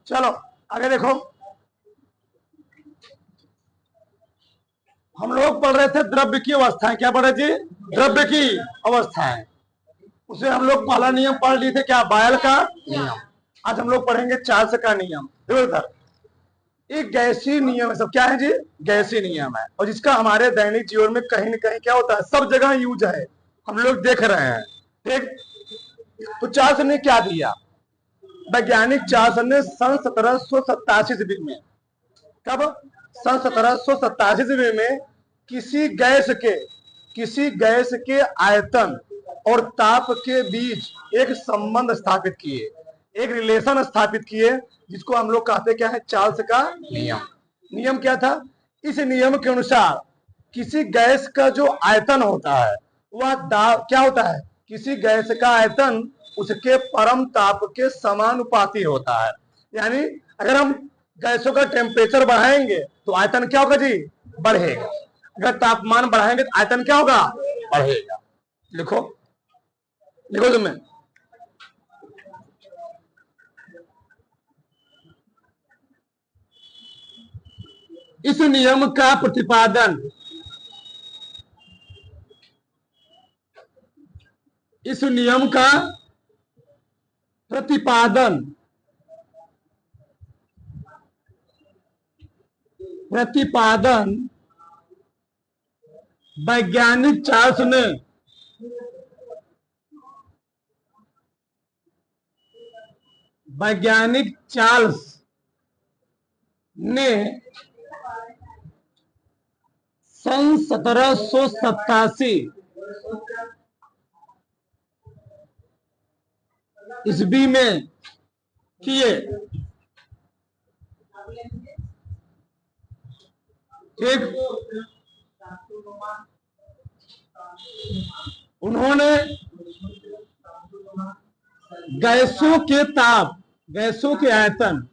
चलो आगे देखो, हम लोग पढ़ रहे थे द्रव्य की अवस्थाएं। क्या पढ़े जी? द्रव्य की अवस्थाएं। उसे हम लोग पहला नियम पढ़ लिए थे, क्या? बायल का नियम। आज हम लोग पढ़ेंगे चार्ल्स का नियम। देखो इधर, एक गैसीय नियम है सब। क्या है जी? गैसीय नियम है, और जिसका हमारे दैनिक जीवन में कहीं ना कहीं क्या होता है, सब जगह यूज है, हम लोग देख रहे हैं। ठीक, तो चार्ल्स ने क्या दिया? वैज्ञानिक चार्ल्स ने सन 1787 ईस्वी में, कब? सन 1787 ईस्वी में किसी गैस के आयतन और ताप के बीच एक संबंध स्थापित किए, एक रिलेशन स्थापित किए, जिसको हम लोग कहते क्या है? चार्ल्स का नियम। नियम क्या था? इस नियम के अनुसार किसी गैस का जो आयतन होता है वह क्या होता है? किसी गैस का आयतन उसके परम ताप के समानुपाती होता है। यानी अगर हम गैसों का टेम्परेचर बढ़ाएंगे तो आयतन क्या होगा जी? बढ़ेगा। अगर तापमान बढ़ाएंगे तो आयतन क्या होगा? बढ़ेगा। लिखो, लिखो तुम्हें, इस नियम का प्रतिपादन, इस नियम का प्रतिपादन प्रतिपादन वैज्ञानिक चार्ल्स ने वैज्ञानिक चार्ल्स ने सन 1787 ईस्वी में किए। ठीक, उन्होंने गैसों के ताप, गैसों के आयतन,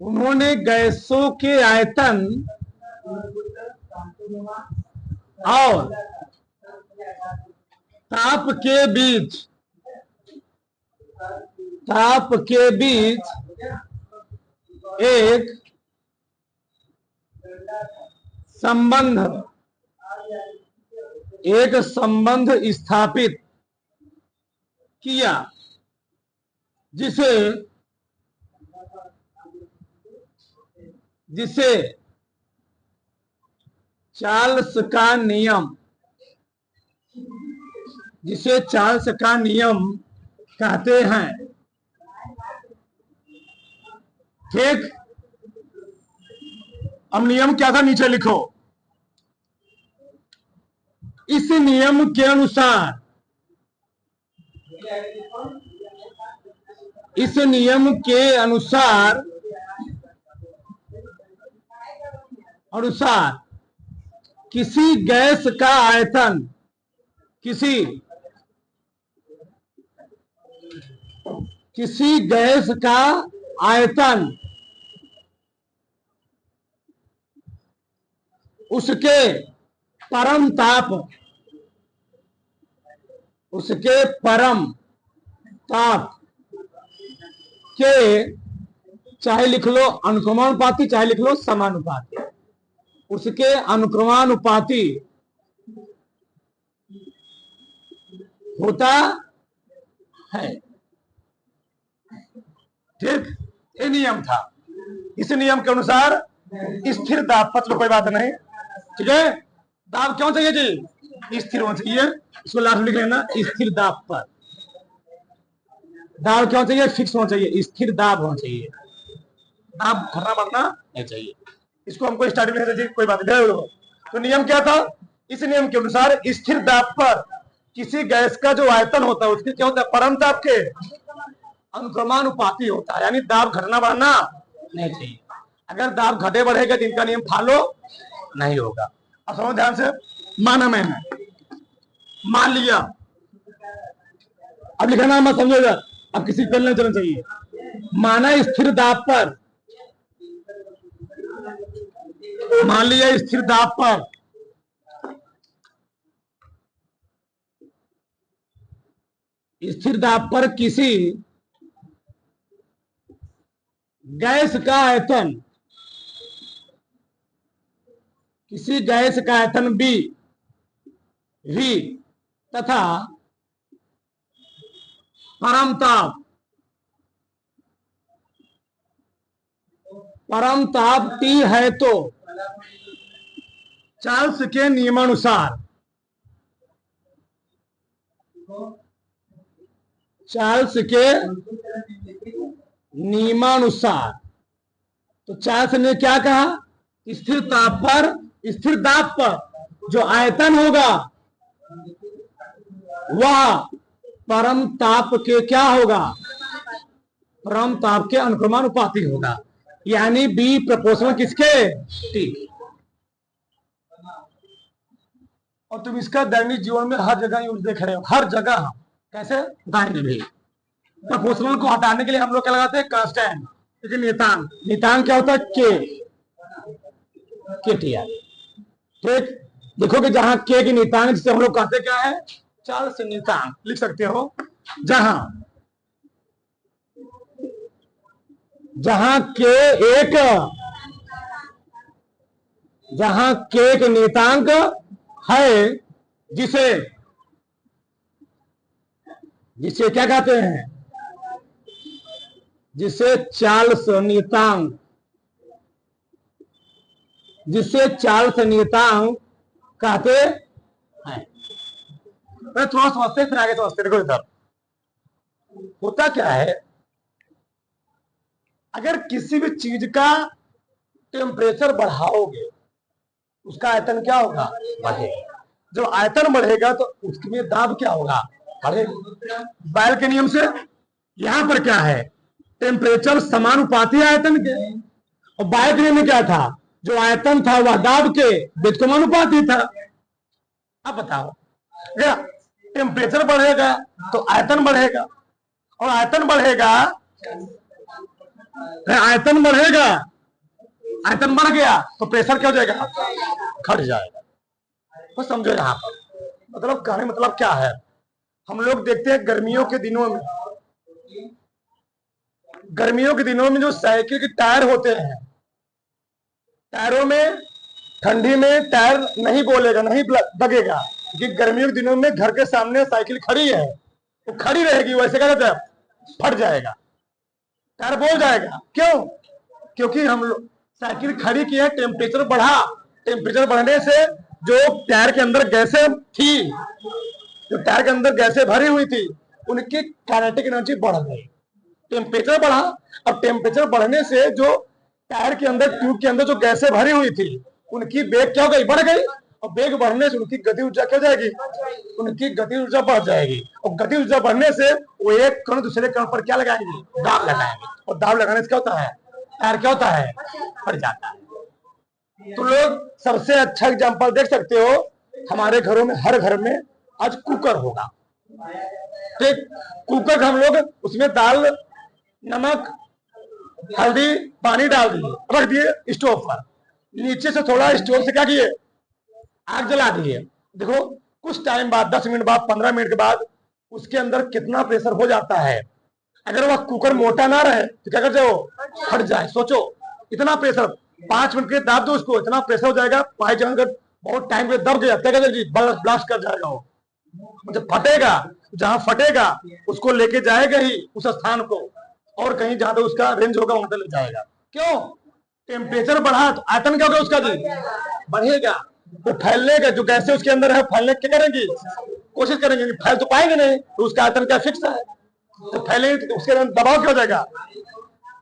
उन्होंने गैसों के आयतन और ताप के बीच, ताप के बीच एक संबंध, एक संबंध स्थापित किया, जिसे जिसे चार्ल्स का नियम, जिसे चार्ल्स का नियम कहते हैं। ठीक, अब नियम क्या था नीचे लिखो। इस नियम के अनुसार, इस नियम के अनुसार अनुसार किसी गैस का आयतन, किसी गैस का आयतन उसके परम ताप, उसके परम ताप के, चाहे लिख लो अनुक्रमानुपाती, चाहे लिख लो समानुपाती, उसके अनुक्रमानुपाती होता है। ठीक, ये नियम था। इस नियम के अनुसार स्थिर दाब, मतलब कोई बात नहीं, ठीक है। दाब क्यों चाहिए जी? स्थिर होना चाहिए, इसको लास्ट में लिख लेना, स्थिर दाब पर। दाब क्यों चाहिए? फिक्स होना चाहिए, स्थिर दाब होना चाहिए, दाब घटना बढ़ना नहीं चाहिए। इसको हमको स्टार्टिंग में चाहिए, कोई बात नहीं। तो नियम क्या था? इस नियम के अनुसार स्थिर दाब पर किसी गैस का जो आयतन होता है उसके क्या होता है? परम ताप के अनुक्रमानुपाती होता है, यानी दाब घटना बढ़ना नहीं चाहिए। अगर दाब घटे बढ़ेगा तो इनका नियम फॉलो नहीं होगा। अब समझो ध्यान से, माना मैंने, मान लिया, अब लिखना मत समझेगा, अब किसी पेन नहीं चलना चाहिए। माना स्थिर दाब पर, मान लिया स्थिर दाब पर स्थिर दाब पर किसी गैस का आयतन, किसी गैस का आयतन बी वी तथा परम ताप टी है तो चार्ल्स के नियमानुसार, चार्ल्स के नियमानुसार, तो चार्ल्स ने क्या कहा, स्थिर ताप पर, स्थिर दाब पर जो आयतन होगा वह परम ताप के क्या होगा, परम ताप के अनुक्रमानुपाती होगा, यानी बी प्रपोर्शनल किसके, टी। और तुम इसका दैनिक जीवन में हर जगह यूज देख रहे हो, हर जगह। कैसे बताएंगे भी। प्रपोर्शनल को हटाने के लिए हम लोग क्या लगाते हैं, कांस्टेंट, लेकिन नियतांक, नियतांक क्या होता है, के टी आर। ठीक, देखो कि जहां के की नियतांक जिसे हम लोग कहते क्या है, चार्ल्स नियतांक लिख सकते हो। जहां के एक नियतांक है, जिसे क्या कहते हैं, जिसे चार्ल्स नियतांक, जिसे चार्ल्स नियतांक कहते हैं। थोड़ा समझते फिर आगे समझते। देखो इधर होता क्या है, अगर किसी भी चीज का टेम्परेचर बढ़ाओगे उसका आयतन क्या होगा, बढ़ेगा। जब आयतन बढ़ेगा तो उसमें दाब क्या होगा, बढ़ेगा। बायल के नियम से यहां पर क्या है, टेम्परेचर समानुपाती आयतन के, और बायल के नियम में क्या था, जो आयतन था वह दाब के व्युत्क्रमानुपाती था। अब बताओ, टेम्परेचर बढ़ेगा तो आयतन बढ़ेगा, और आयतन बढ़ेगा, आयतन बढ़ेगा, आयतन बढ़ गया तो प्रेशर क्या हो जाएगा, घट जाएगा। तो समझो यहां पर मतलब कहने मतलब क्या है, हम लोग देखते हैं गर्मियों के दिनों में जो साइकिल के टायर होते हैं, टायरों में ठंडी में टायर नहीं बोलेगा, नहीं दगेगा, क्योंकि गर्मियों के दिनों में घर के सामने साइकिल खड़ी है, वो तो खड़ी रहेगी, वैसे क्या कहते हैं, फट जाएगा, टायर बोल जाएगा। क्यों, क्योंकि हम लोग साइकिल खड़ी की है, टेम्परेचर बढ़ा, टेम्परेचर बढ़ने से जो टायर के अंदर गैसें थी, जो टायर के अंदर गैसें भरी हुई थी, उनकी काइनेटिक एनर्जी बढ़ गई, टेम्परेचर बढ़ा। अब टेम्परेचर बढ़ने से जो टायर के अंदर, ट्यूब के अंदर जो गैसें भरी हुई थी, उनकी वेग क्या हो गई, बढ़ गई, और वेग बढ़ने से उनकी गति ऊर्जा क्या जाएगी, उनकी गति ऊर्जा बढ़ जाएगी, और गति ऊर्जा बढ़ने से वो एक कण दूसरे कण पर क्या लगाएंगे, दाब लगाएंगे, और दाब लगाने से क्या होता है, टायर क्या होता है, फट जाता है। तो लोग सबसे अच्छा एग्जांपल देख सकते हो, हमारे घरों में, हर घर में आज कुकर होगा, ठीक, कुकर हम लोग उसमें दाल, नमक, हल्दी, पानी डाल दिए, रख दिए स्टोव पर, नीचे से थोड़ा स्टोव से क्या किए, आग जला दिए। देखो कुछ टाइम बाद, 10 मिनट बाद, 15 मिनट के बाद उसके अंदर कितना प्रेशर हो जाता है। अगर वह कुकर मोटा ना रहे तो क्या कर जाओ, फट जाए। सोचो इतना प्रेशर, 5 मिनट के दाब दो उसको, इतना प्रेशर हो जाएगा, पाइप जंग बहुत टाइम पे दब गया, ब्लास्ट कर जाएगा, वो मतलब फटेगा। जहां फटेगा उसको लेके जाएगा ही उस स्थान को, और कहीं जहां उसका रेंज होगा वहां ले जाएगा। क्यों, टेम्परेचर बढ़ा तो आयतन क्या होगा उसका जी, बढ़ेगा, तो फैलने का जो गैसें उसके अंदर है, फैलने क्या करेंगी, कोशिश करेंगे, फैल तो पाएंगे नहीं, तो उसका आयतन क्या फिक्स है, तो फैलेंगे तो उसके अंदर दबाव क्या हो जाएगा,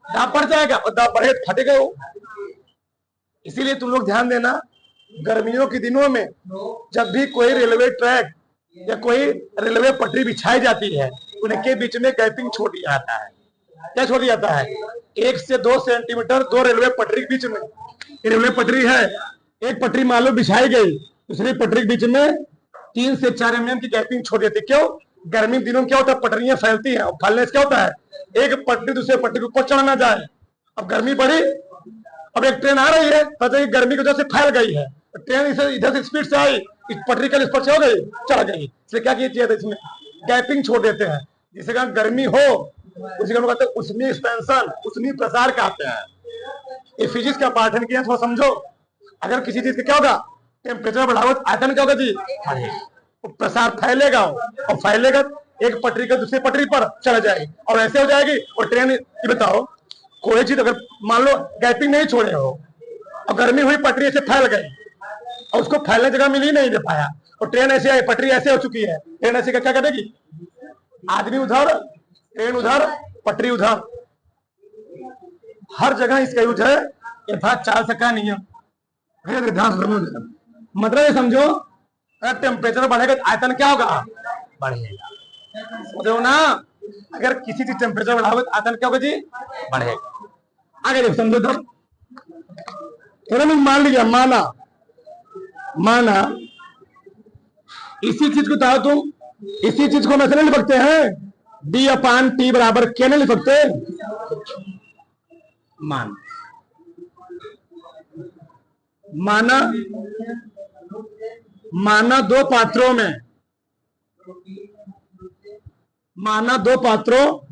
दाब बढ़ जाएगा, और दाब बढ़े फटेगा वो। इसीलिए तुम लोग ध्यान देना, गर्मियों के दिनों में जब भी कोई रेलवे ट्रैक या कोई रेलवे पटरी बिछाई जाती है, उनके बीच में गैपिंग छोड़ दिया जाता है। क्या छोड़ दिया जाता है, 1 से 2 सेंटीमीटर, दो रेलवे पटरी के बीच में। रेलवे पटरी है, एक पटरी मान लो बिछाई गई, दूसरी पटरी के बीच में 3 से 4 mm की गैपिंग छोड़ देती। क्यों, गर्मी दिनों में क्या होता है, पटरियां फैलती हैं, और फैलने से क्या होता है, एक पटरी दूसरे पटरी के ऊपर चढ़ ना जाए। अब गर्मी बढ़ी, अब एक ट्रेन आ रही है, पता है गर्मी की वजह से फैल गई है, ट्रेन इधर से स्पीड से आई, इस पटरी का इस पर चढ़ गई, इसलिए क्या किया, इसमें गैपिंग छोड़ देते हैं, जिससे गर्मी हो उसी को हम कहते हैं ऊष्मीय एक्सपेंशन, ऊष्मीय प्रसार कहते हैं। ये फिजिक्स का पाठ है, थोड़ा समझो। अगर किसी चीज का क्या होगा, टेम्परेचर बढ़ाओ तो आयतन क्या होगा जी, प्रसार फैलेगा, और फैलेगा एक पटरी का दूसरी पटरी पर चला जाएगी, और ऐसे हो जाएगी। और ट्रेन, ये बताओ कोई चीज अगर मान लो गैपिंग नहीं छोड़े हो और गर्मी हुई, पटरी ऐसे फैल गई और उसको फैलने जगह मिल ही नहीं दे पाया, और ट्रेन ऐसे आई, पटरी ऐसे हो चुकी है, ट्रेन ऐसे क्या करेगी, आदमी उधर, ट्रेन उधर, पटरी उधर, हर जगह इसका यूज है यथार्थ चार्ल्स का नियम। ध्यान समझो, मतलब ये समझो, अगर टेम्परेचर बढ़ेगा तो आयतन क्या होगा, बढ़ेगा। समझो ना, अगर किसी चीज टेम्परेचर बढ़ाओगे तो आयतन क्या होगा जी, बढ़ेगा। आगे देखो, समझो तो थोड़ा मान लिया, माना इसी चीज को बताओ तुम, इसी चीज को हम ऐसे नहीं लिख सकते हैं, D/T बराबर क्या नहीं लिख सकते। माना दो पात्रों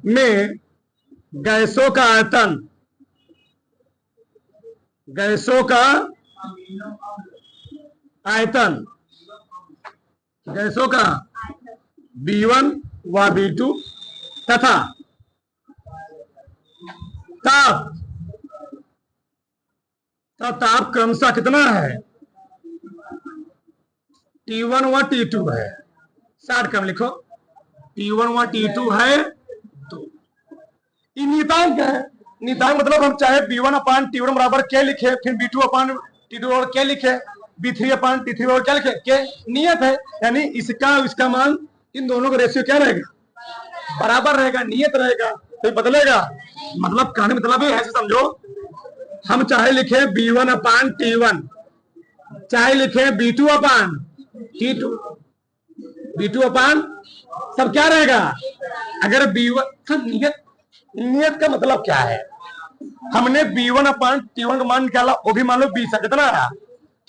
में गैसों का आयतन B1 व B2 तथा ताप क्रमशः कितना है, T1 व T2 है। शॉर्ट क्रम लिखो, T1 व T2 है। तो ये नियतांक है। नियतांक मतलब हम चाहे B1/T1 बराबर क्या लिखे, फिर B2/T2 बराबर क्या लिखे, B3/T3 बराबर क्या लिखे, क्या नियत है, यानी इसका मान, इन दोनों का रेशियो क्या रहेगा, बराबर रहेगा, नियत रहेगा, तो बदलेगा। मतलब कहने मतलब ऐसे समझो, हम चाहे लिखे B1/T1, चाहे लिखे B2/T2, सब क्या रहेगा, अगर B1 सब नियत का मतलब क्या है, हमने B1/T1 का मान निकाला, वो भी मान लो 20 है, कितना आया,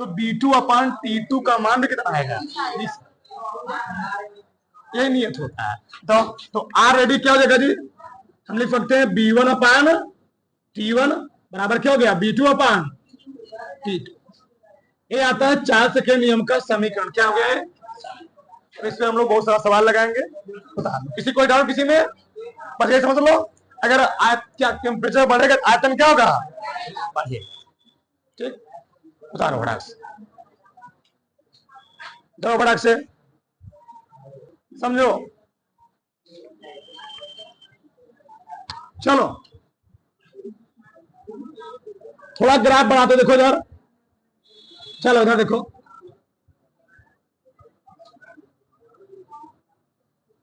तो B2/T2 का मान भी कितना आएगा, 20। यही नियत होता है। तो आर रेडी क्या हो जाएगा जी, हम लिख सकते हैं B1/T1 बराबर क्या हो गया, B2/T2। ये आता है चार्ल्स के नियम का समीकरण, क्या हो गया है। इस पे हम लोग बहुत सारा सवाल लगाएंगे। किसी कोई डाउट किसी में, बस ये समझ लो, अगर क्या टेम्परेचर बढ़ेगा तो आयतन क्या होगा, बढ़ेगा। ठीक, उतारो फटाक से, समझो। चलो थोड़ा ग्राफ बढ़ाते देखो इधर, चलो इधर देखो,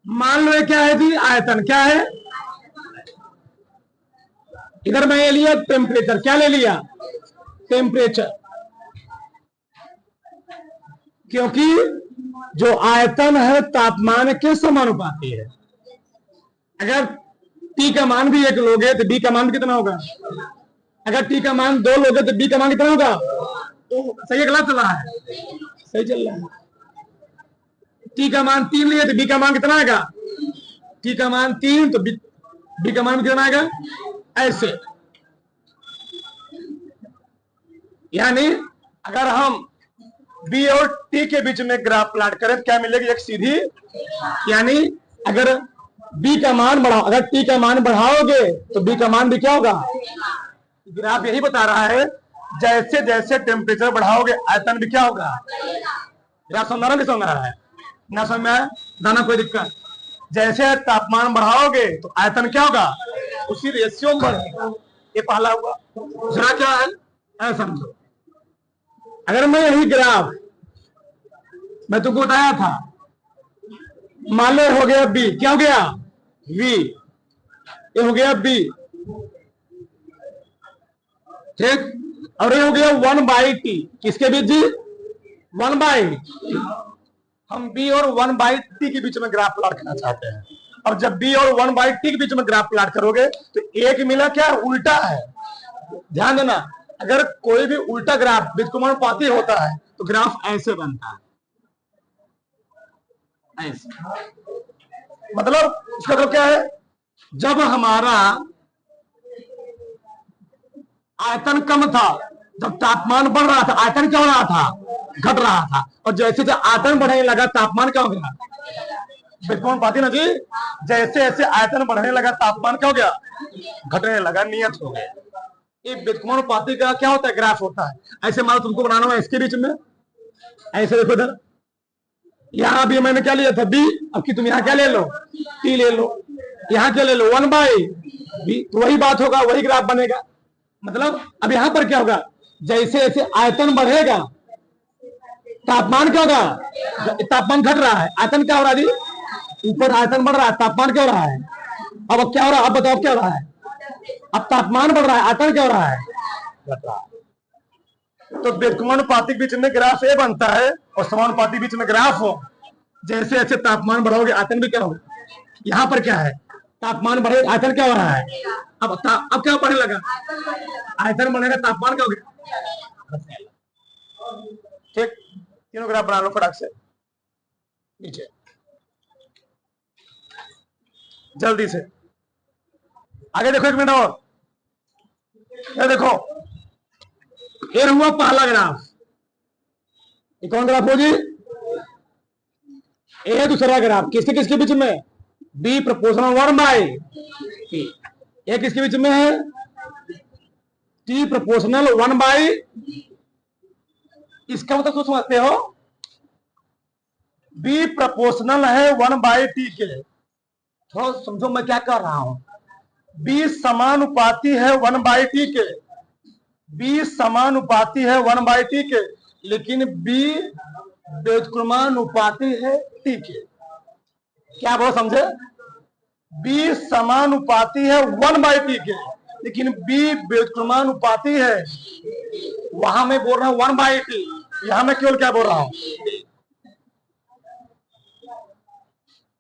मान लो ये क्या है जी, आयतन क्या है, इधर मैं ये लिया टेम्परेचर, क्या ले लिया, टेम्परेचर, क्योंकि जो आयतन है तापमान के समानुपाती है। अगर T का मान भी 1 लोगे तो B का मान भी कितना होगा, अगर T का मान 2 लोगे तो B का मान कितना होगा। तो सही है, गलत चल रहा है, सही चल रहा है। T का मान 3 लिए तो B का मान कितना आएगा, T का मान 3 तो B का मान कितना आएगा, ऐसे। यानी अगर हम B और T के बीच में ग्राफ प्लॉट करें तो क्या मिलेगी, एक सीधी, यानी अगर B का मान बढ़ाओ, अगर T का मान बढ़ाओगे तो B का मान भी क्या होगा। ग्राफ यही बता रहा है, जैसे जैसे टेम्परेचर बढ़ाओगे आयतन भी क्या होगा। ग्राफ समझ रहा, नहीं समझ रहा है, ना समझ में आया ना कोई दिक्कत। जैसे तापमान बढ़ाओगे तो आयतन क्या होगा, उसी रेशियो में बढ़ेगा। ये पहला हुआ। दूसरा क्या है, ऐसा समझो, अगर मैं यही ग्राफ मैं तुमको बताया था, मान लो हो गया B, क्या हो गया V, ये हो गया B, ठीक, और ये हो गया 1/T, किसके बीच जी, 1/T। हम B और 1/T के बीच में ग्राफ प्लॉट करना चाहते हैं। अब जब B और 1/T के बीच में ग्राफ प्लॉट करोगे तो एक मिला क्या, उल्टा है। ध्यान देना, अगर कोई भी उल्टा ग्राफ बीजगुणानुपाती होता है तो ग्राफ ऐसे बनता है, ऐसे। मतलब इसका मतलब क्या है, जब हमारा आयतन कम था, जब तापमान बढ़ रहा था, आयतन क्या हो रहा था, घट रहा था। और जैसे जैसे आयतन बढ़ने लगा तापमान क्या हो गया, व्युत्क्रमानुपाती ना जी, जैसे जैसे आयतन बढ़ने लगा तापमान क्या हो गया, घटने लगा, नियत हो गया। ये व्युत्क्रमानुपाती का क्या होता है, ग्राफ होता है। ऐसे मान तुमको बनाना है इसके बीच में, ऐसे देखो इधर, यहां भी मैंने क्या लिया था बी, अब कि तुम यहां क्या ले लो, टी ले लो, यहां क्या ले लो 1/b, तो वही बात होगा, वही ग्राफ बनेगा। मतलब अब यहां पर क्या होगा, जैसे जैसे आयतन बढ़ेगा तापमान क्या होगा, तापमान घट रहा है, आयतन क्या हो रहा है जी, ऊपर आयतन बढ़ रहा है, तापमान क्या हो रहा है, अब क्या हो रहा है, अब बताओ क्या हो रहा है, अब तापमान बढ़ रहा है, आयतन क्या हो रहा है, घट रहा है। तो व्युत्क्रमानुपाती बीच में ग्राफ ए बनता है और समानुपाती बीच में ग्राफ हो, जैसे जैसे तापमान बढ़ोगे आयतन भी क्या होगा, यहां पर क्या है, तापमान बढ़े आयतन क्या हो रहा है, अब क्या बढ़ने लगा, आयतन बढ़ेगा तापमान क्या हो गया। ठीक, तीनों ग्राफ बना लो फटाक से नीचे, जल्दी से आगे देखो, एक मिनट और, ये देखो, ये हुआ पहला ग्राफ, ये कौन ग्राफ हो जी, ये दूसरा ग्राफ, किसके किसके बीच में, बी प्रोपोर्शनल 1/t, ये किसके बीच में है, टी प्रोपोर्शनल 1/, इसका मतलब तो समझते हो, बी प्रोपोर्शनल है 1/t के, थोड़ा समझो मैं क्या कर रहा हूं, बी समानुपाती है 1/t के, बी समानुपाती है 1/t के, लेकिन बी व्युत्क्रमानुपाती है टी के। क्या बोलो समझे, बी समानुपाती है 1/t के, लेकिन बी व्युत्क्रमानुपाती है, वहां मैं बोल रहा हूं 1/t, यहां मैं केवल क्या बोल रहा हूं,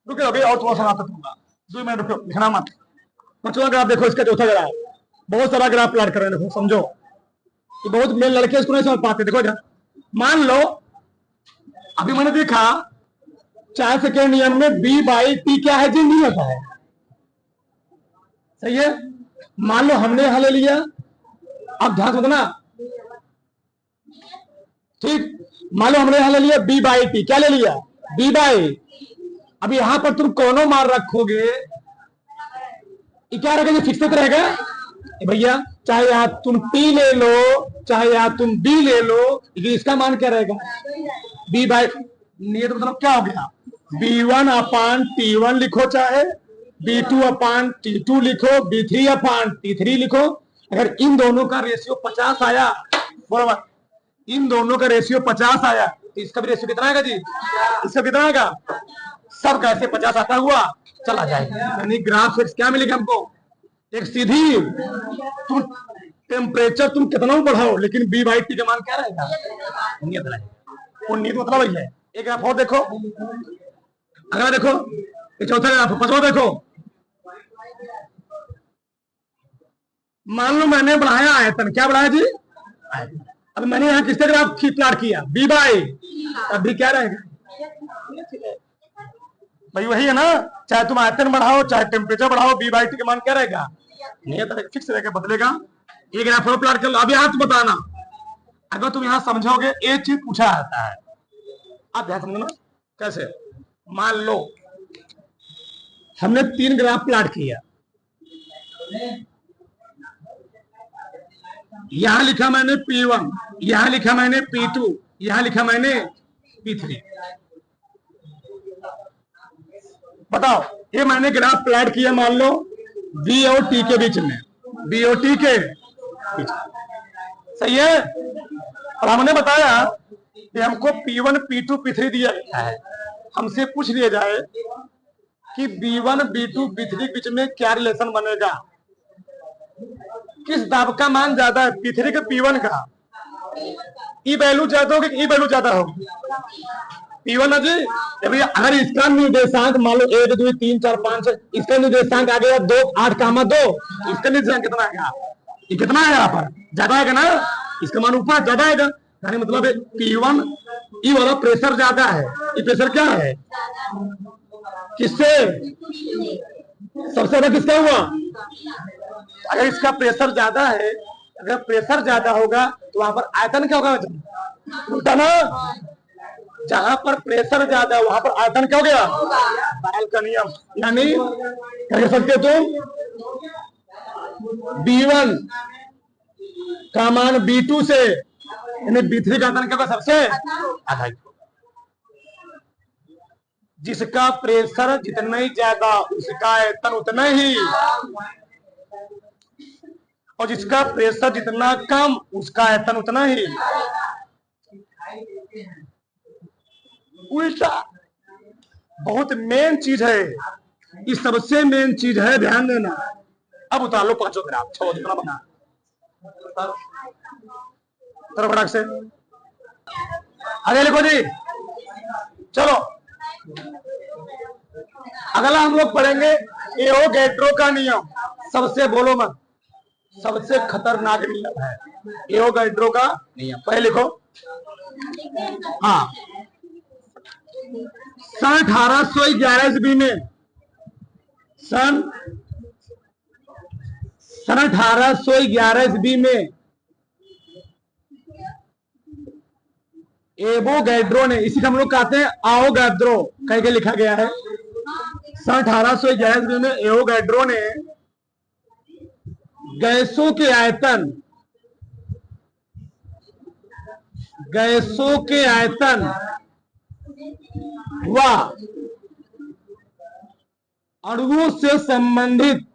रुको अभी और थोड़ा सा दूंगा, 2 मिनट रुको, लिखना मत। पांचवा ग्राफ देखो, इसका चौथा ग्राफ, बहुत सारा ग्राफ प्लॉट कर रहे हैं, देखो समझो, कि बहुत मेरे लड़के इसको नहीं समझ पाते। देखो इधर, मान लो अभी मैंने देखा चार सेकेंड नियम में b/t क्या है जी, नहीं होता है, सही है। मान लो हमने यहां ले लिया, अब ध्यान से ना, ठीक, मान लो हमने यहां ले लिया b/t, क्या ले लिया, b/, अब यहां पर तुम कोनो मान रखोगे, ये क्या रहेगा, ये फिक्स रहेगा भैया, चाहे यहां तुम t ले लो, चाहे यहां तुम b ले लो, लेकिन इसका मान क्या रहेगा, b/, नियत मतलब क्या हो गया, b1/t1 लिखो, चाहे b2/t2 लिखो, b3/t3 लिखो। अगर इन दोनों का रेशियो 50 आया, बराबर, इन दोनों का रेशियो 50 आया, तो इसका भी रेशियो कितना आएगा जी, इसका कितना आएगा, सब कैसे 50 आता हुआ चला जाएगा। यानी ग्राफ से क्या मिलेगा हमको, एक सीधी, तुम टेम्परेचर तुम कितना बढ़ाओ, लेकिन b/t का मान क्या रहेगा, नियत रहेगा। वो नियत मतलब वही है। एक ग्राफ और देखो, अगला देखो, ये चौथा ग्राफ, पांचवा देखो, मान लो मैंने बढ़ाया आयतन, क्या बढ़ाया जी, अब मैंने यहाँ किससे ग्राफ प्लॉट किया, b/, अब भी क्या रहेगा भाई, वही है ना, चाहे तुम आयतन बढ़ाओ चाहे टेम्परेचर बढ़ाओ, b/t का मान क्या रहेगा, नियत फिक्स रहेगा, बदलेगा। ये ग्राफ और प्लॉट कर लो। अभी हाथ बताना, अगर तुम यहां समझोगे एक चीज पूछा जाता है, आप ध्यान समझना कैसे। मान लो हमने 3 ग्राफ प्लॉट किया, यहां लिखा मैंने P1, यहां लिखा मैंने P2, यहां लिखा मैंने P3। बताओ, ये मैंने ग्राफ प्लॉट किया, मान लो B और T के बीच में, B और T के बीच, सही है। और हमने बताया कि हमको P1, P2, P3 दिया गया है, हमसे पूछ लिया जाए कि B1, B2, B3 के बीच में क्या रिलेशन बनेगा, किस दाब का मान ज्यादा है, P3 का P1 का, ई वैल्यू ज्यादा होगी, ई वैल्यू ज्यादा होगी, P1 है जी। अगर इसका निर्देशांक मान लो 1 2 3 4 5 6, इसका निर्देशांक आ गया 2 8 2, इसका निर्देशांक कितना आएगा, ये कितना है, यहाँ पर ज्यादा आएगा ना, इसका मान ऊपर ज्यादा आएगा, यानी मतलब P1 ई वाला प्रेशर ज्यादा है, ये प्रेशर क्या है, किससे, सबसे ज्यादा किसका हुआ? अगर इसका प्रेशर ज्यादा है, अगर प्रेशर ज्यादा होगा तो वहां पर आयतन क्या होगा? उल्टा ना, जहां पर प्रेशर ज्यादा है वहां पर आयतन क्या हो गया? बायल का नियम। यानी कह सकते तुम B1 का मान B2 से, यानी B3 का आयतन क्या होगा? सबसे आधा ही। जिसका प्रेशर जितना ही ज्यादा उसका आयतन उतना ही, और जिसका प्रेशर जितना कम उसका आयतन उतना ही। उल्टा बहुत मेन चीज है, ये सबसे मेन चीज है, ध्यान देना। अब उतार लो पांचों ग्राफ, छो जितना बना फटाक से आगे लिखो जी। चलो अगला हम लोग पढ़ेंगे एवोगैड्रो का नियम। सबसे बोलो मत, सबसे खतरनाक नियम है एवोगैड्रो का नियम। पहले लिखो। हाँ, सन 1811 ईस्वी में, सन 1811 ईस्वी में एवोगैड्रो ने, इसी को हम लोग कहते हैं आओगैड्रो कह के लिखा गया है। सन 1811 ईस्वी में एवोगैड्रो ने गैसों के आयतन, गैसों के आयतन व अणुओं से संबंधित,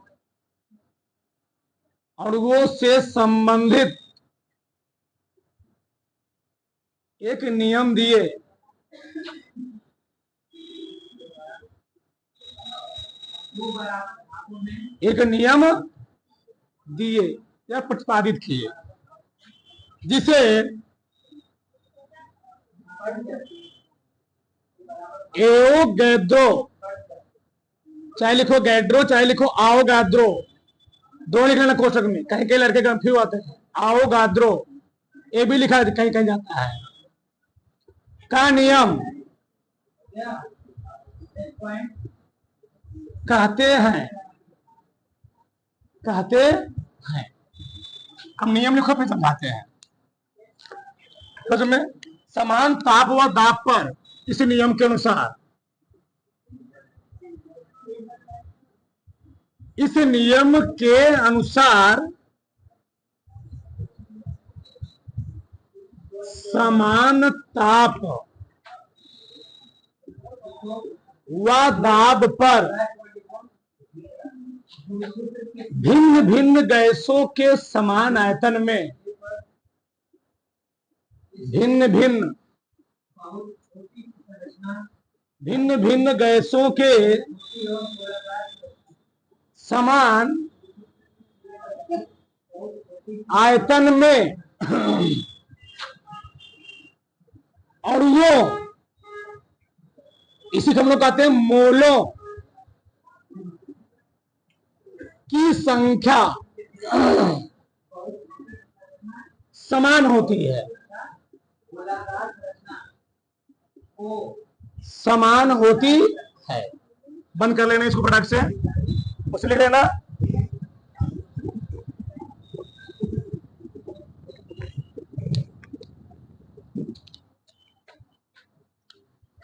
अणुओं से संबंधित एक नियम दिए। एक नियम दिए या प्रतिपादित किए, जिसे एवोगैड्रो, चाहे लिखो गैड्रो चाहे लिखो आओगैड्रो, दो लिख लेना कोष्टक में, कहीं कहीं लड़के कंफ्यूज आते हैं। आओगैड्रो ये भी लिखा कहीं कहीं जाता है का नियम कहते हैं, कहते हैं। हम नियम लिखो फिर समझाते हैं। में समान ताप व दाब पर इस नियम के अनुसार, इस नियम के अनुसार समान ताप व दाब पर भिन्न भिन्न गैसों के समान आयतन में, भिन्न भिन्न भिन्न भिन्न गैसों के समान आयतन में अणुओं, इसी को हम लोग कहते हैं मोलों की संख्या समान होती है, समान होती है। बंद कर लेना इसको फटाक से, उसे लिख लेना।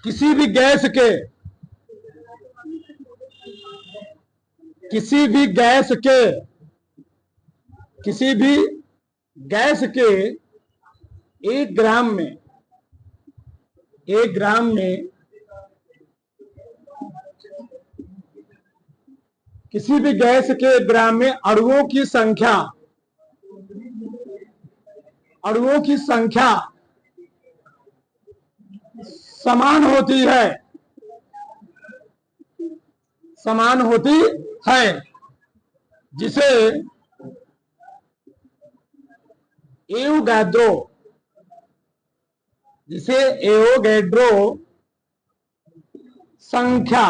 किसी भी गैस के, किसी भी गैस के, किसी भी गैस के 1 ग्राम में, 1 ग्राम में किसी भी गैस के 1 ग्राम में अणुओं की संख्या, अणुओं की संख्या समान होती है, समान होती है, जिसे एवोगैड्रो, जिसे एवोगैड्रो संख्या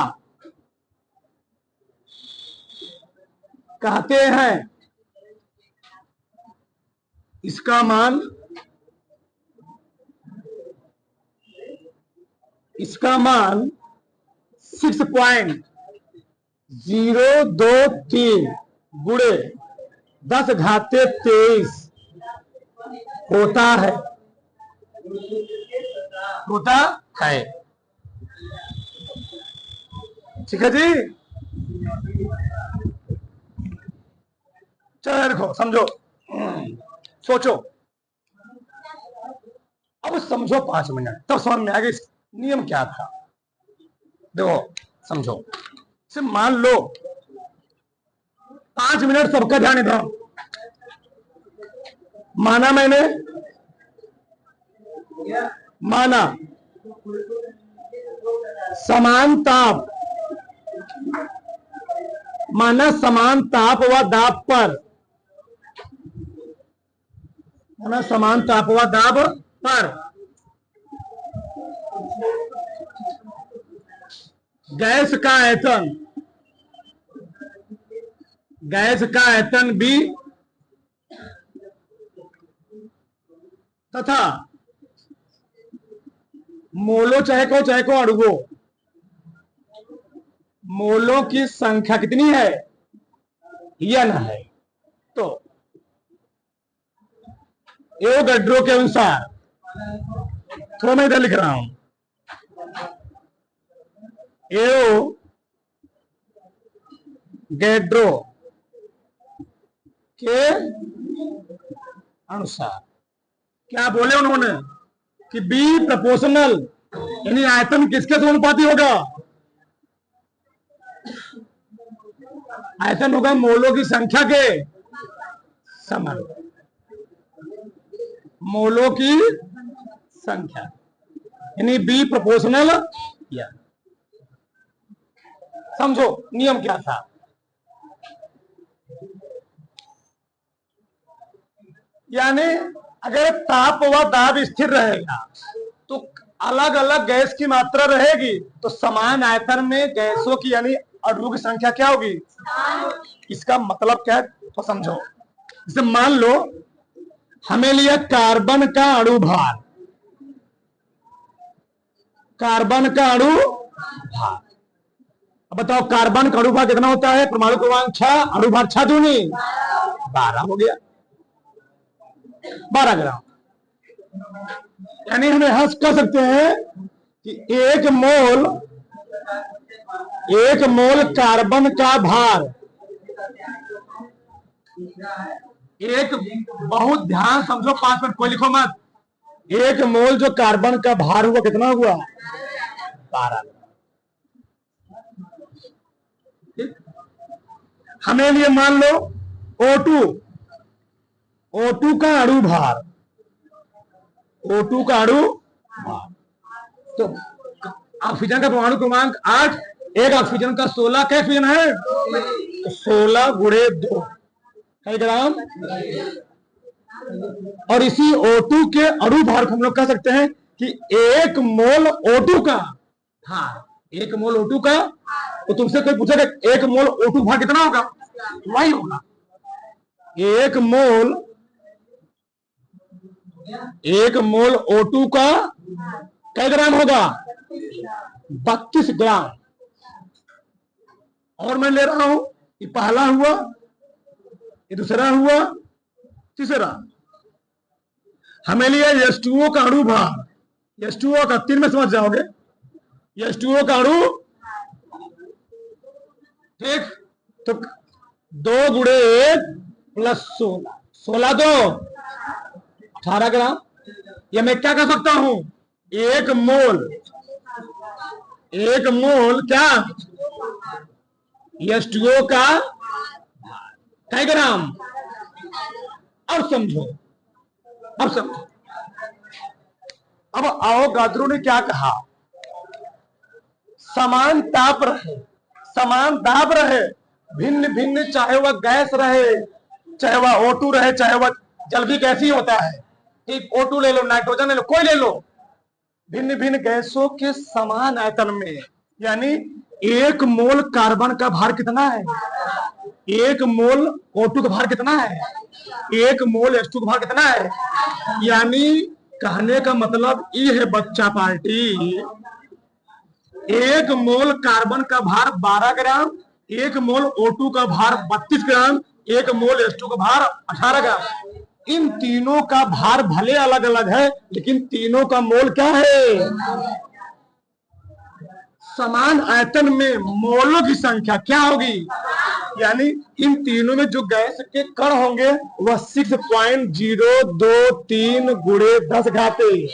कहते हैं। इसका मान, इसका मान 6.0 023 गुणे 10⁻23 होता है। ठीक है जी। चलो देखो, समझो, सोचो, अब समझो 5 मिनट, तब समझ में आएगा इस नियम क्या था। देखो समझो, सिर्फ मान लो 5 मिनट सबका ध्यान इधर। माना मैंने, माना समान ताप, माना समान ताप व दाब पर, माना समान ताप व दाब पर गैस का आयतन, गैस का आयतन भी तथा मोलो चाहे को अणुओं, मोलों की संख्या कितनी है, यह न है। तो एवोगैड्रो के अनुसार, थोड़ा मैं इधर लिख रहा हूं, एवोगैड्रो के अनुसार क्या बोले उन्होंने कि बी प्रोपोर्शनल, यानी आयतन किसके समानुपाती होगा, आयतन होगा मोलों की संख्या के समान, मोलों की संख्या, यानी बी प्रोपोर्शनल। या समझो नियम क्या था। यानी अगर ताप व दाब स्थिर रहेगा तो अलग अलग गैस की मात्रा रहेगी, तो समान आयतन में गैसों की यानी अणुओं की संख्या क्या होगी। इसका मतलब क्या है तो समझो। जैसे मान लो हमें लिया कार्बन का अणु भार, कार्बन का अणु भार। अब बताओ कार्बन का अणु भार कितना होता है, परमाणु क्रमांक 6, अणु भार 6 दूनी 12 हो गया, 12 ग्राम। यानी हमें हंस कह सकते हैं कि एक मोल कार्बन का भार, एक, बहुत ध्यान समझो, 5 मिनट कोई लिखो मत, एक मोल जो कार्बन का भार हुआ कितना हुआ, 12। हमें लिए मान लो O2 का अणु भार, O2 का अणु भार, तो ऑक्सीजन का परमाणु क्रमांक 8, एक ऑक्सीजन का 16, क्या ऑक्सीजन है, तो 16 गुणे 2 ग्राम। और इसी O2 के अणु भार को हम लोग कह सकते हैं कि 1 मोल O2 का भार, 1 मोल O2 का, तो तुमसे कोई पूछेगा 1 मोल O2 भार कितना होगा, वही होगा 1 मोल O2 का क्या ग्राम होगा, 32 ग्राम। और मैं ले रहा हूं, ये पहला हुआ, ये दूसरा हुआ, तीसरा। हमें लिया H2O का अणु भार, H2O का 3 में समझ जाओगे, H2O का अणु, ठीक, तो 2 गुणे 1 प्लस 16, 16 2 18 ग्राम। या मैं क्या कर सकता हूं, 1 मोल क्या, H2O का क्या ग्राम। अब समझो, अब अवोगाद्रो ने क्या कहा, समान ताप रहे, समान दाब रहे, भिन्न भिन्न, चाहे वह गैस रहे, चाहे वह O2 रहे, चाहे वह जल भी कैसी होता है, ठीक, O2 ले लो, नाइट्रोजन ले लो, कोई ले लो, भिन्न भिन्न गैसों के समान आयतन में, यानी 1 मोल कार्बन का भार कितना है, 1 मोल O2 का भार कितना है, 1 मोल H2 का भार कितना है। यानी कहने का मतलब ये है बच्चा पार्टी, 1 मोल कार्बन का भार 12 ग्राम, 1 मोल O2 का भार 32 ग्राम, 1 मोल H2 का भार 18 ग्राम। इन तीनों का भार भले अलग अलग है, लेकिन तीनों का मोल क्या है? समान आयतन में मोलों की संख्या क्या होगी? यानी इन तीनों में जो गैस के कण होंगे वह 6.023 गुणे 10 घाते।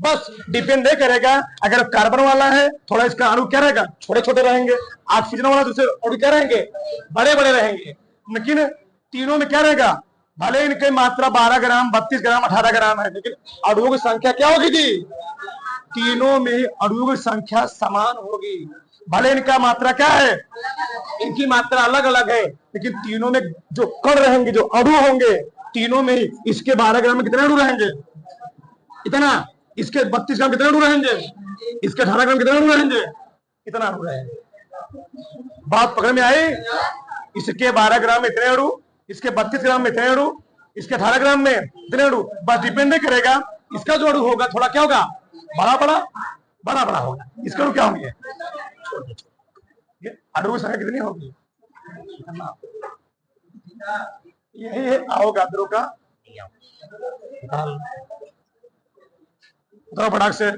बस डिपेंड नहीं करेगा, अगर कार्बन वाला है थोड़ा इसका अणु क्या रहेगा? छोटे छोटे रहेंगे। ऑक्सीजन वाला दूसरे अणु क्या रहेंगे? बड़े बड़े रहेंगे। लेकिन तीनों में क्या रहेगा? भले इनकी मात्रा 12 ग्राम, 32 ग्राम, 18 ग्राम है, लेकिन अणुओं की संख्या क्या होगी जी? तीनों में अणुओं की संख्या समान होगी। भले इनका मात्रा क्या है? इनकी मात्रा अलग अलग है, लेकिन तीनों में जो कण रहेंगे, जो अणु होंगे, तीनों में ही इसके 12 ग्राम में कितने अणु रहेंगे? इतना। इसके 32 ग्राम कितने अणु रहेंगे? इसके 18 ग्राम कितने अणु रहेंगे? इतना अणु रहेंगे। बात पकड़ में आई? इसके 12 ग्राम में इतने अणु, इसके 32 ग्राम में इतने अणु, इसके 18 ग्राम में इतने अणु। बस डिपेंड नहीं करेगा, इसका जो अणु होगा थोड़ा क्या होगा? बड़ा बड़ा होगा। इसका अणु क्या होंगे? अणु की संख्या कितनी होगी? यही है अवोगाद्रो का नियम। फटाक से